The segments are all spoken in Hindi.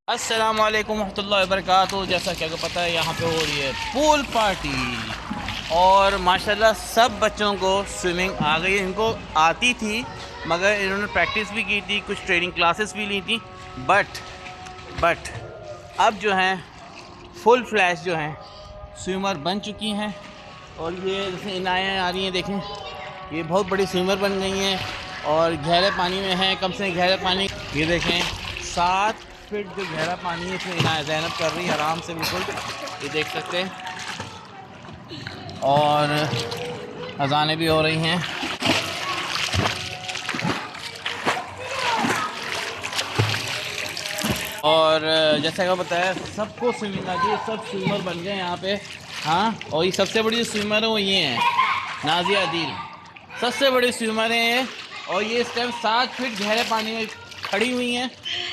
अस्सलाम वालेकुम रहमतुल्लाहि व बरकातुहू। जैसा कि आपको पता है यहाँ पे हो रही है पूल पार्टी और माशाल्लाह सब बच्चों को स्विमिंग आ गई है। इनको आती थी मगर इन्होंने प्रैक्टिस भी की थी, कुछ ट्रेनिंग क्लासेस भी ली थी। बट अब जो हैं फुल फ्लैश जो हैं स्विमर बन चुकी हैं। और ये जैसे इनायें आ रही हैं, देखें ये बहुत बड़ी स्विमर बन गई हैं और गहरे पानी में हैं। कम से गहरे पानी ये देखें 7 फीट जो गहरा पानी है इसमें इनाया ज़ैनब कर रही है आराम से, बिल्कुल ये देख सकते हैं। और अजानें भी हो रही हैं। और जैसा कि बताया सबको स्विमिंग आती है, सब स्विमर बन गए यहाँ पे। हाँ, और ये सबसे बड़ी जो स्विमर है वो ये हैं नाजिया अदील, सबसे बड़ी स्विमर है ये। और ये इस टाइम 7 फीट गहरे पानी में खड़ी हुई हैं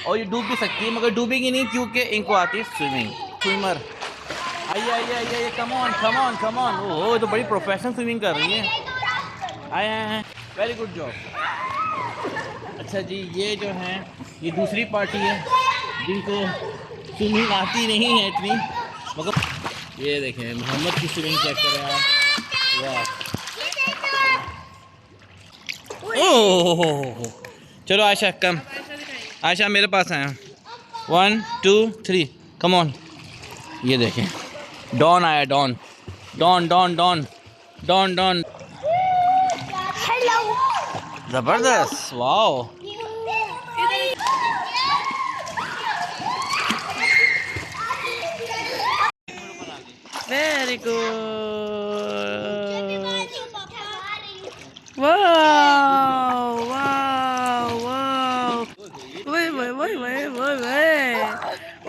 और ये डूब भी सकती है मगर डूबेगी नहीं क्योंकि इनको आती है स्विमर। आइए आइए आइए, come on come on come on. Oh, तो बड़ी प्रोफेशनल स्विमिंग कर रही है। आए हैं, वेरी गुड जॉब। अच्छा जी, ये जो हैं ये दूसरी पार्टी है जिनको स्विमिंग आती नहीं है इतनी, मगर ये देखें मोहम्मद की स्विमिंग चेक करें आप। वाह, ओह चलो आयशा कम, आयशा मेरे पास आया। 1 2 3 कम ऑन। ये देखें डॉन आया, don don don don don don. ज़बरदस्त, wow. Very good, wow wow wow, वही वही वही वही वही।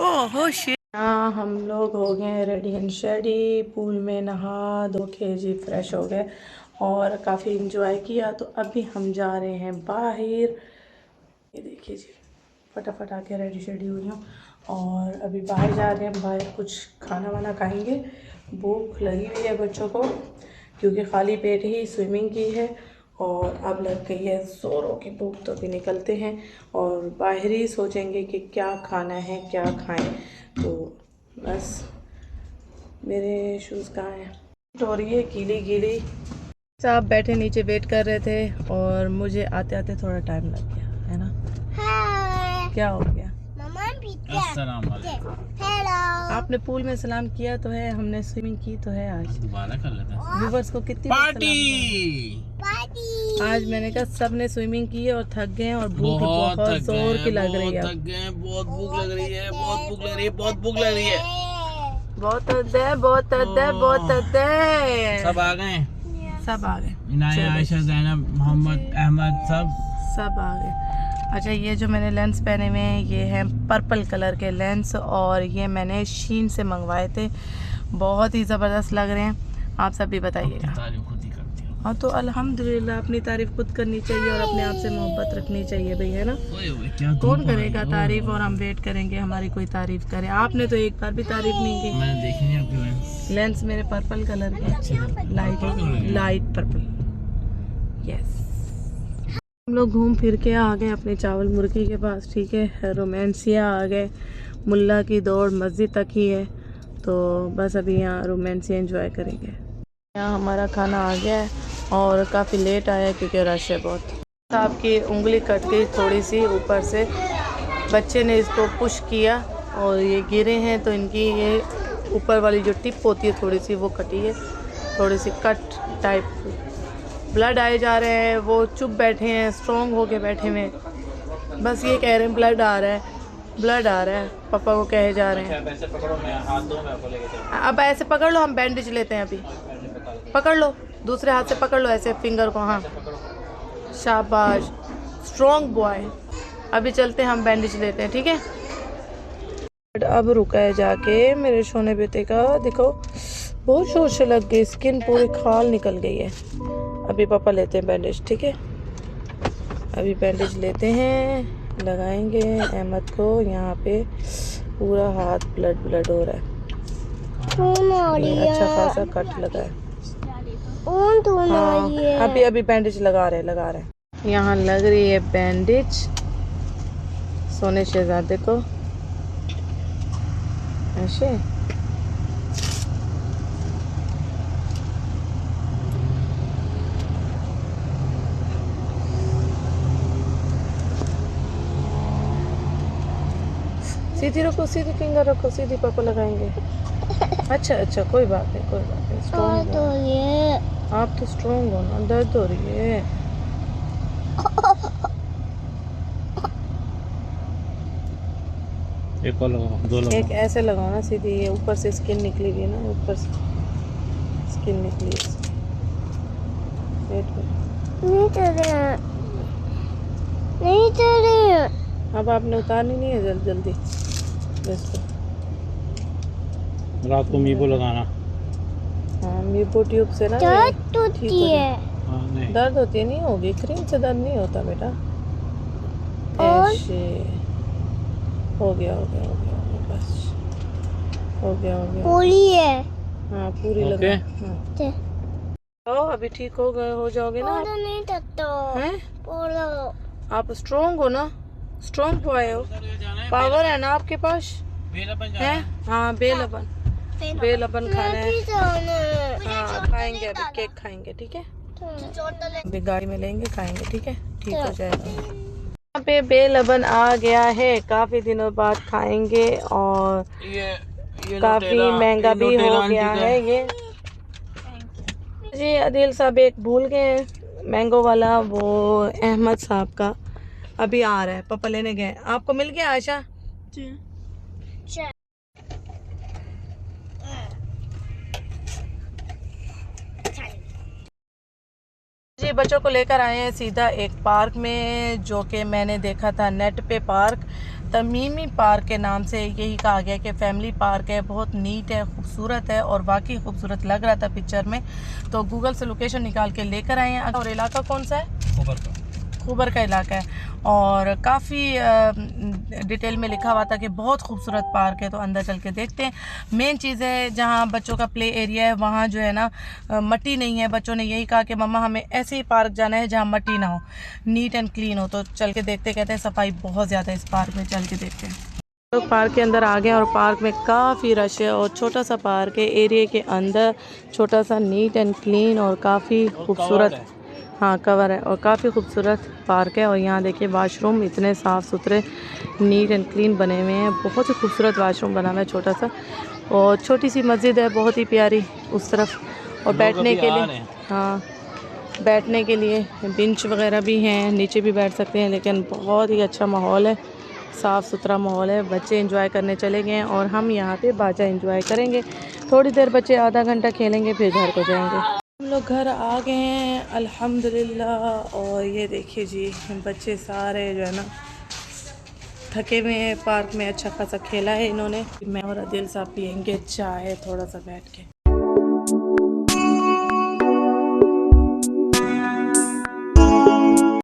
Oh shit. हाँ, हम लोग हो गए रेडी एंड शेडी। पूल में नहा धो के जी फ्रेश हो गए और काफ़ी इंजॉय किया। तो अभी हम जा रहे हैं बाहर। ये देखिए जी, फटाफट आके रेडी शेडी हुई हूँ और अभी बाहर जा रहे हैं। बाहर कुछ खाना वाना खाएंगे। भूख लगी हुई है बच्चों को क्योंकि खाली पेट ही स्विमिंग की है और अब लग गई है जोरों की भूख। तो अभी निकलते हैं और बाहर ही सोचेंगे कि क्या खाना है, क्या खाएं। तो बस, मेरे शूज़ कहाँ हैं? हो रही है गीली गीली। साहब बैठे नीचे वेट कर रहे थे और मुझे आते आते थोड़ा टाइम लग गया है ना। क्या हो गया? अस्सलाम वालेकुम। हेलो। आपने पूल में सलाम किया तो है, हमने स्विमिंग की तो है। आज दोबारा कर लेते हैं। व्यूवर्स को कितनी पार्टी। आज मैंने कहा सब ने स्विमिंग की है और थक गए हैं और भूख बहुत जोर की लग रही है। थक गए, बहुत भूख लग रही है, बहुत भूख लग रही है, बहुत भूख लग रही है। बहुत थक है, बहुत थक है, बहुत थक है। सब आ गए, सब आ गए। इनाया, आयशा, ज़ैनब, मोहम्मद, अहमद, सब आ गए। अच्छा, ये जो मैंने लेंस पहने हुए हैं ये हैं पर्पल कलर के लेंस और ये मैंने शीन से मंगवाए थे। बहुत ही ज़बरदस्त लग रहे हैं। आप सब भी बताइएगा। हाँ, तो अल्हम्दुलिल्लाह, अपनी तारीफ़ खुद करनी चाहिए और अपने आप से मोहब्बत रखनी चाहिए भाई, है ना। कौन करेगा तारीफ़ और हम वेट करेंगे हमारी कोई तारीफ़ करे। आपने तो एक बार भी तारीफ़ नहीं की। मैंने देखी नहीं आपके लेंस। लेंस मेरे पर्पल कलर के, लाइट पर्पल। यस, हम लोग घूम फिर के आ गए अपने चावल मुर्गी के पास। ठीक है, रोमांसिया आ गए। मुल्ला की दौड़ मस्जिद तक ही है तो बस अभी यहाँ रोमांसिया एंजॉय करेंगे। यहाँ हमारा खाना आ गया है और काफ़ी लेट आया है क्योंकि रश है बहुत। आपकी उंगली कट गई थोड़ी सी ऊपर से, बच्चे ने इसको पुश किया और ये गिरे हैं तो इनकी ये ऊपर वाली जो टिप होती है थोड़ी सी वो कटी है, थोड़ी सी कट टाइप। ब्लड आए जा रहे हैं, वो चुप बैठे हैं, स्ट्रॉन्ग होके बैठे हुए, बस ये कह रहे हैं ब्लड आ रहा है, ब्लड आ रहा है। पापा को कहे जा रहे हैं। ऐसे पकड़ो, मैं हाथ दो, मैं आपको लेके चलूं। अब ऐसे पकड़ लो, हम बैंडेज लेते हैं अभी। पकड़ लो, दूसरे हाथ से पकड़ लो ऐसे फिंगर को। हाँ, शाबाश, स्ट्रॉन्ग बॉय। अभी चलते हैं, हम बैंडेज लेते हैं, ठीक है। अब रुका है जाके मेरे सोने बेटे का, देखो बहुत जोर से लग गई, स्किन पूरी खाल निकल गई है। अभी पापा लेते हैं बैंडेज, ठीक है। अभी बैंडेज लेते हैं, लगाएंगे अहमद को। यहाँ पे पूरा हाथ ब्लड हो रहा है, अच्छा खासा कट लगा है। हाँ, अभी बैंडेज लगा रहे हैं। यहाँ लग रही है बैंडेज सोने शहजादे को। ऐसे सीधी रखो, सीधी फिंगर रखो, सीधी पापा लगाएंगे। अच्छा अच्छा, कोई बात नहीं, कोई बात नहीं। स्ट्रॉन्ग हो, ये आप तो स्ट्रॉन्ग हो ना। दर्द हो रही है। एक और लगाओ, दो लगाओ। एक ऐसे लगाओ ना सीधी, ये ऊपर से स्किन निकली हुई है ना, ऊपर से स्किन निकली है इसकी। पेट पे नहीं चले, नहीं चले। अब आपने उतारनी नहीं है जल्दी जल्दी इसको। रात को मीबो लगाना। हाँ, मीबो ट्यूब से ना ये दर्द ठीक हो होती जाए। है। हाँ नहीं, दर्द होती है, नहीं होगी, क्रीम से दर्द नहीं होता बेटा। और? ऐसे हो गया, हो गया, हो गया, हो गया, बस हो गया, हो गया। होली है। हाँ पूरी ओके। लगा। हाँ तो अभी ठीक हो गए, हो जाओगे ना आप? पोलो नहीं तत्तो। हैं? पोलो। आप स्ट्रोंग हो ना, स्ट्रोंग हुआ हो, पावर है ना आपके पास बेलपन है। हाँ बेलबन, बेलबन खाना है। हाँ खाएंगे, अभी केक खाएंगे, ठीक है। अभी गाड़ी में लेंगे, खाएंगे, ठीक है, ठीक हो जाएगा। यहाँ पे बेलबन आ गया है, काफी दिनों बाद खाएंगे और ये काफी महंगा भी हो गया है ये। जी आदिल साहब एक भूल गए हैं मैंगो वाला, वो अहमद साहब का अभी आ रहा है, पापा लेने गए। आपको मिल गया आयशा? जी बच्चों को लेकर आए हैं सीधा एक पार्क में, जो कि मैंने देखा था नेट पे। पार्क तमीमी पार्क के नाम से यही कहा गया कि फैमिली पार्क है, बहुत नीट है, खूबसूरत है और वाकई खूबसूरत लग रहा था पिक्चर में। तो गूगल से लोकेशन निकाल के लेकर आए हैं। और इलाका कौन सा है? खूबर का इलाका है और काफ़ी डिटेल में लिखा हुआ था कि बहुत खूबसूरत पार्क है। तो अंदर चल के देखते हैं। मेन चीज़ है जहाँ बच्चों का प्ले एरिया है, वहाँ जो है ना मट्टी नहीं है। बच्चों ने यही कहा कि मम्मा हमें ऐसे ही पार्क जाना है जहाँ मट्टी ना हो, नीट एंड क्लीन हो। तो चल के देखते, कहते हैं सफाई बहुत ज़्यादा है इस पार्क में, चल के देखते हैं। लोग पार्क के अंदर आ गए और पार्क में काफ़ी रश है और छोटा सा पार्क है, एरिया के अंदर छोटा सा, नीट एंड क्लीन और काफ़ी खूबसूरत। हाँ कवर है और काफ़ी खूबसूरत पार्क है। और यहाँ देखिए वाशरूम इतने साफ़ सुथरे, नीट एंड क्लीन बने हुए हैं। बहुत ही खूबसूरत वाशरूम बना हुआ है, छोटा सा। और छोटी सी मस्जिद है बहुत ही प्यारी उस तरफ। और बैठने के लिए, हाँ बैठने के लिए बेंच वगैरह भी हैं, नीचे भी बैठ सकते हैं। लेकिन बहुत ही अच्छा माहौल है, साफ़ सुथरा माहौल है। बच्चे एंजॉय करने चले गए हैं और हम यहाँ पे बाजा एंजॉय करेंगे। थोड़ी देर बच्चे आधा घंटा खेलेंगे, फिर घर को जाएंगे। हम लोग घर आ गए हैं अल्हम्दुलिल्लाह। और ये देखिए जी, बच्चे सारे जो है ना थके हुए हैं। पार्क में अच्छा खासा खेला है इन्होंने। मैं और आदिल साहब पियेंगे चाय थोड़ा सा बैठ के।